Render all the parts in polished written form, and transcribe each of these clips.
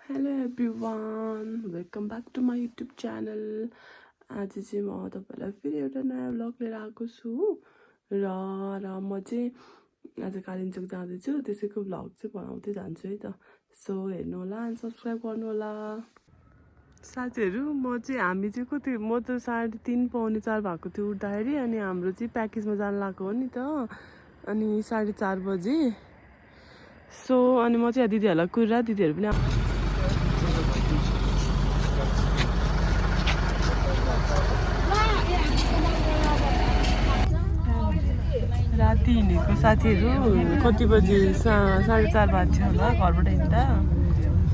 Hello everyone, welcome back to my YouTube channel. आज चाहिँ म तपाईँलाई फेरि एउटा नयाँ भ्लग लिएर आएको छु र म चाहिँ आज कालिम्पोङ जाँदैछु, त्यसैको भ्लग चाहिँ बनाउँदै जान्छु है त। सो हेर्नु होला अनि सब्सक्राइब गर्नु होला। साथीहरू हामी चाहिँ कति म त 3:30 पौने 4 भएको थियो उठ्दाखेरि, अनि हाम्रो चाहिँ प्याकेजमा जान लागेको हो नि त, अनि 4:30 बजे। सो अनि म चाहिँ दिदीहरूलाई कुरेर दिदीहरू पनि राति हिँडेको साथीहरू कति बजी 4:30 भएको थियो होला घरबाट हिँड्दा।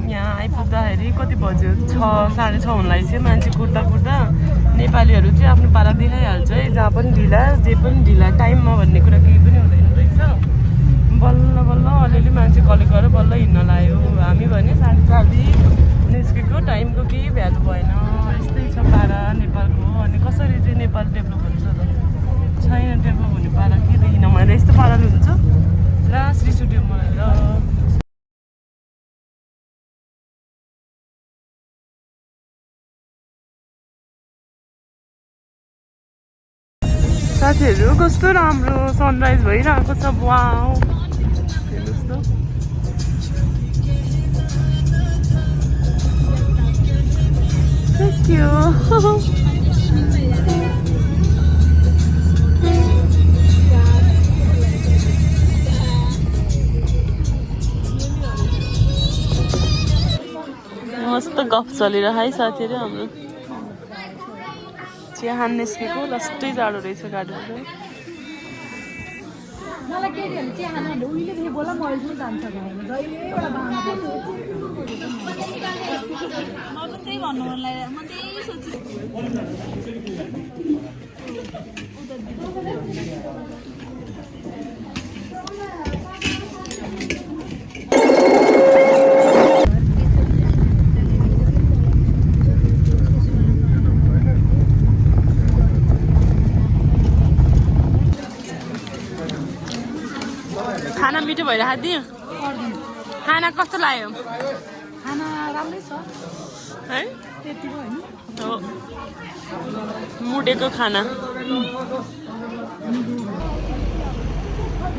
यहाँ आइपुग्दाखेरि कति बज्यो 6 6:30 हुन लाग्यो। मान्छे कुर्दा कुर्दा नेपालीहरू चाहिँ आफ्नो पारा देखाइहाल्छ है, जहाँ पनि ढिला जे पनि ढिला, टाइममा भन्ने कुरा केही पनि हुँदैन रहेछ। बल्ल बल्ल अलिअलि मान्छे कलेक्ट गरेर बल्ल हिँड्न लाग्यो। हामी भने 4:30 निस्केको, टाइमको केही भ्यालु भएन। यस्तै छ पारा नेपालको। अनि कसरी चाहिँ नेपाल डेभलप हुन्छ त? छैन डेभलप हुने पारा, के देखिनँ मैले यस्तो पाराले हुन्छ। लास्ट रिस उठ्यो मलाई त। साथीहरू कस्तो राम्रो सनराइज भइरहेको छ, वाउ हेर्नुहोस् त। Thank you. मस्त गफ चलिरहेको है साथीहरू। हाम्रो चिया खान निस्केको, लास्टै जाडो रहेछ गाडीबाट। मलाई केटीहरूले चिया खानु भन्दा उहिलेदेखि बोला म अहिले जान्छ घरमा जहिले एउटा बाहना पर्छ। म पनि त्यही भन्नु मन लाग्यो, म त्यही सोच्छु। खाना मिठो भइरहेको थियो। खाना कस्तो लाग्यो? खाना राम्रै छ है, त्यति हो होइन। हो मुडेको खाना।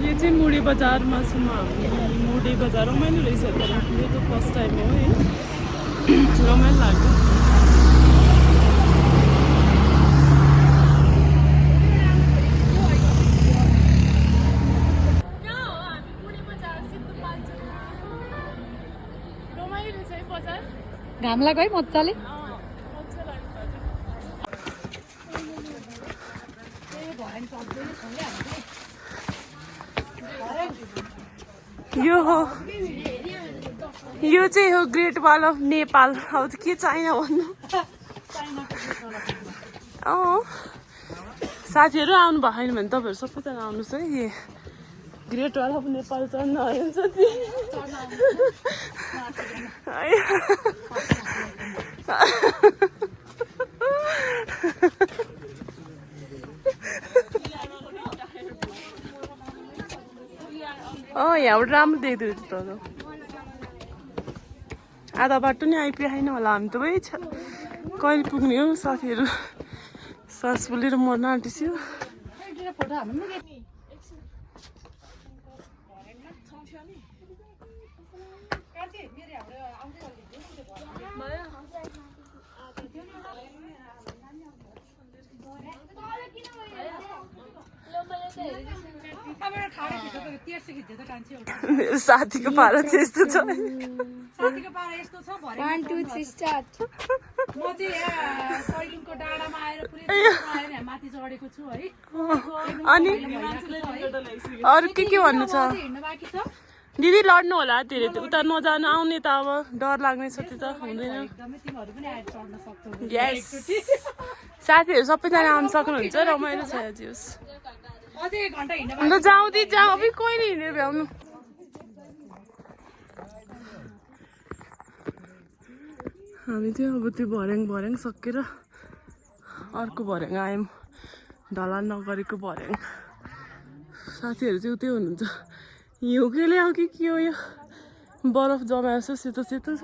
यो चाहिँ मुडे बजारमा छु म। मुडे बजार रमाइलो रहेछ तर यो त फर्स्ट टाइम हो है, रमाइलो लाग्यो। घाम लाग्यो है मजाले। यो चाहिँ हो ग्रेट वाल अफ नेपाल। अब त के चाहियो भन्नु। साथीहरू आउनु भएको छैन भने तपाईँहरू सबैजना आउनुहोस् है। यो ग्रेट वाल अफ नेपाल चढ्न हुन्छ नि। यहाँबाट राम्रो देख्दो रहेछ त। आधा बाटो नि आइपुगेन होला, हामी त वही छ। कहिले पुग्ने हो साथीहरू? सास फुलेर मर्न आँटिस्यो। मेरो साथीको पारा चाहिँ यस्तो छ। साथीको पारा यस्तो छ। 1 2 3 स्टार्ट। म चाहिँ यहाँ सैलुङको डाँडामा आएर पुरै आएर माथि चढेको छु है। अनि अरू के भन्नु छ? हिँड्नु बाँकी छ। दिदी लड्नु होला धेरै, उता नजानु आउने त अब डर लाग्ने छ, त्यो त हुँदैन। एकदमै तिमीहरू पनि आएर चढ्न सक्छौ। यस साथीहरू सबैजना आउनु सक्नुहुन्छ, रमाइलो छ आज। अझै 1 घन्टा हिँड्नु अन्त जाउँ दि जाउँ, अब कोही नै हिँडेर भ्याउनु। हामी चाहिँ अब त्यो भर्याङ सकेर अर्को भर्याङ आयौँ, ढलान नगरेको भर्याङ। साथीहरू चाहिँ उतै हुनुहुन्छ। हिउँले हो कि के हो यो? बरफ जमाएको छ, सेतो सेतो छ।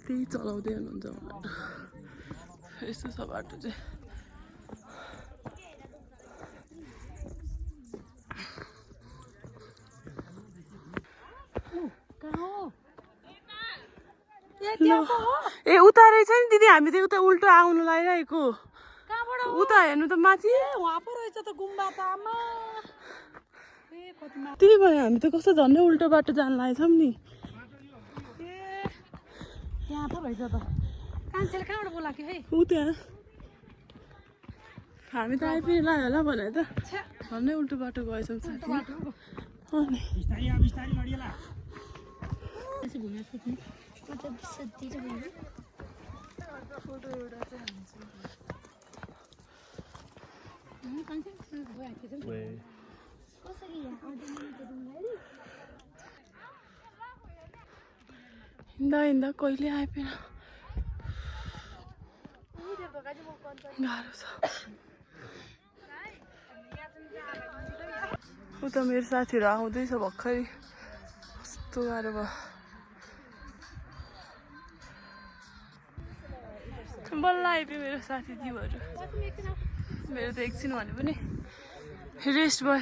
त्यही चलाउँदै हुनुहुन्छ बाटो यस्तो छ बाटो चाहिँ ए उता रहेछ नि दिदी हामी त उता उल्टो आउनु लागिरहेको उता हेर्नु त माथि वहाँ पो रहेछ त गुम्बा त आमा त्यही भयो हामी त कस्तो झन्डै उल्टो बाटो जानु लागेछौँ नि त्यहाँ पो रहेछ त कान्छेले कहाँबाट बोलाएको है ऊ त्यहाँ हामी त आइपुग्यो होला भने त झन्डै उल्टो बाटो गएछौँ साथी अनि हिँड्दा हिँड्दा कहिले आइपुग्न गाह्रो छ उता मेरो साथीहरू आउँदैछ भर्खरै कस्तो गाह्रो भयो बल्ल आइपुग्यो मेरो साथी दिउहरू मेरो त एकछिन भने पनि रेस्ट भयो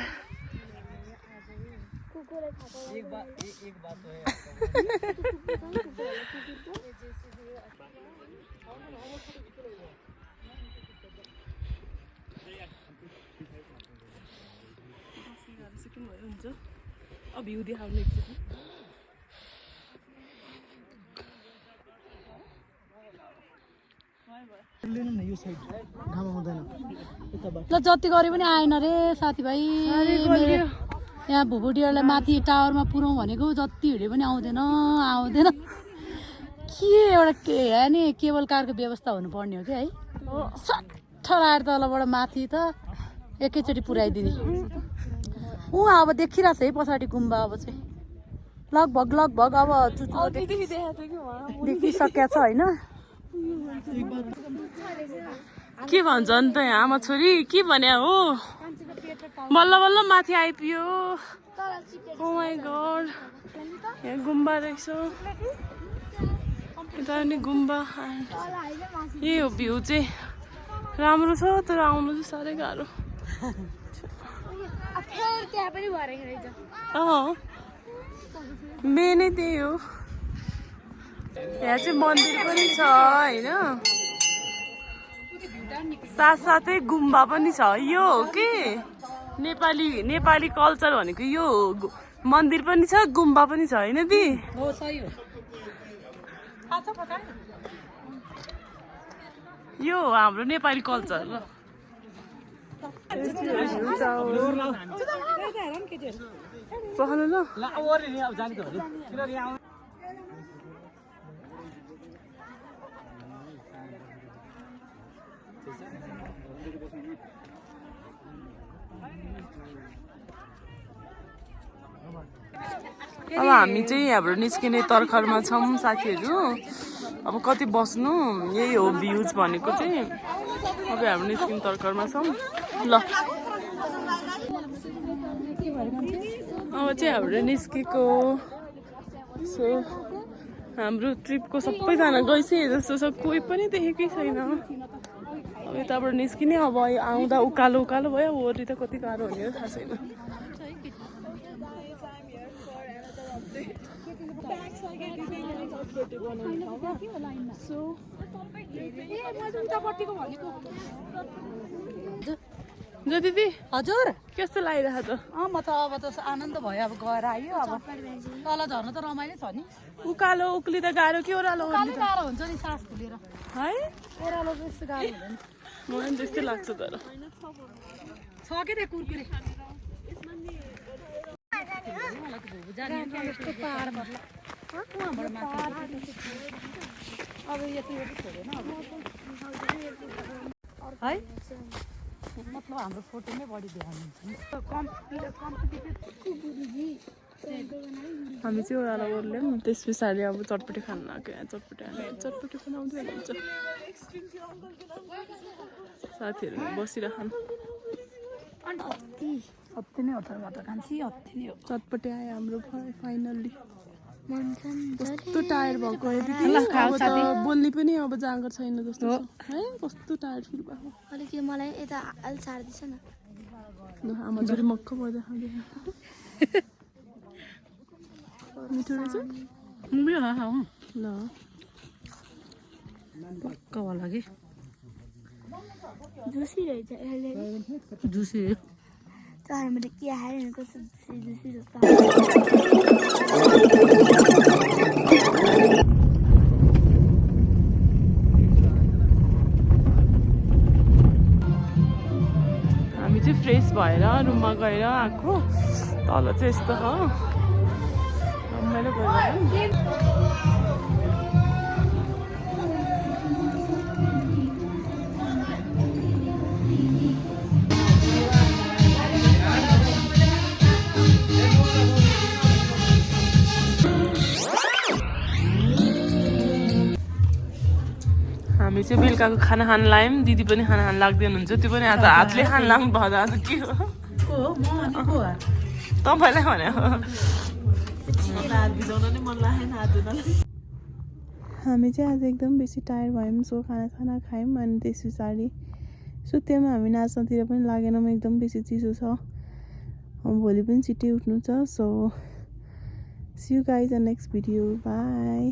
हुन्छ अब भ्यू देखाउनु एकचोटि ल जति गरे पनि आएन रे साथीभाइ यहाँ भुभुटीहरूलाई माथि टावरमा पुऱ्याउँ भनेको जति हिँडे पनि आउँदैन आउँदैन के एउटा के है नि केबल कारको व्यवस्था हुनुपर्ने हो कि है सट्ठ आएर तलबाट माथि त एकैचोटि पुऱ्याइदिने अब देखिरहेको छ है पछाडि गुम्बा अब चाहिँ लगभग अब देखिसकेको छ होइन के भन्छ अन्त यहाँ आमा छोरी के भन्या हो बल्ल बल्ल माथि आइपुग्यो ओ माई गॉड यहाँ गुम्बा रहेछ यता पनि गुम्बा यही हो भ्यू चाहिँ राम्रो छ तर आउनु चाहिँ साह्रै गाह्रो मेनै त्यही हो यहाँ चाहिँ मन्दिर पनि छ होइन साथसाथै गुम्बा पनि छ यो हो कि नेपाली कल्चर भनेको यो हो मन्दिर पनि छ गुम्बा पनि छ होइन दि यो हो हाम्रो नेपाली कल्चर ल पखाल्नु ल अब हामी चाहिँ यहाँबाट निस्किने तर्खरमा छौँ साथीहरू अब कति बस्नु यही हो भ्युज भनेको चाहिँ अब हाम्रो निस्किने तर्खरमा छौँ ल अब चाहिँ हाम्रो निस्केको सो हाम्रो ट्रिपको सबैजना गइसके जस्तो छ कोही पनि देखेकै छैन अब यताबाट निस्किने अब आउँदा उकालो उकालो भयो वरि त कति गाह्रो हुने थाहा छैन जो दिदी हजुर कस्तो लागिरहेको त म त अब त आनन्द भयो अब गएर आयो अब तल झर्न त रमाइलो छ नि उकालो उक्लिँदा गाह्रो के ओह्रालो गाह्रो हुन्छ नि सास फुलेर है ओह्रालो त्यस्तो गाह्रो हुँदैन मलाई त्यस्तै लाग्छ तर छ के त्यो कुरकुरे अब यति छोडेन है मतलब हाम्रो फोटोमै बढी ध्यान हुन्छ नि हामी चाहिँ ओह्रालो ओर्ल्यौँ त्यस पछाडि अब चटपटी खान लाग्यो यहाँ चटपटी बनाउँदै हुनुहुन्छ साथीहरू बसिरहन् अति नै हो तर म त कान्छी अति नै हो चटपटी आयो हाम्रो फाइनल्ली कस्तो टायर्ड भएको है दिदी ल, खाऊ अब त साथी। बोल्ने पनि अब जाँगर छैन जस्तो छ है कस्तो टायर्ड फिल भएको अलिक मलाई यता अलि सार्दैछ न ल आमा जोरी मक्क पर्दा खाँदै मिठो रहेछ ल पक्का होला कि जुसी रहेछ जुसी तर मैले के हालेँ कस्तो जुसी जस्तो हामी चाहिँ फ्रेस भएर रुममा गएर आएको तल चाहिँ यस्तो हो रमाइलो गरेर हामी चाहिँ बेलुकाको खाना खान लाग्यौँ दिदी पनि खाना खान लाग्दै हुनुहुन्छ त्यो पनि आज हातले खान लाग्नु भयो आज के हो तपाईँलाई भने हामी चाहिँ आज एकदम बेसी टायर्ड भयौँ सो खाना खायौँ अनि त्यस पछाडि सुत्यौँ हामी नाच्नतिर पनि लागेनौँ एकदम बेसी चिसो छ भोलि पनि छिट्टै उठ्नु छ so see you guys in next video by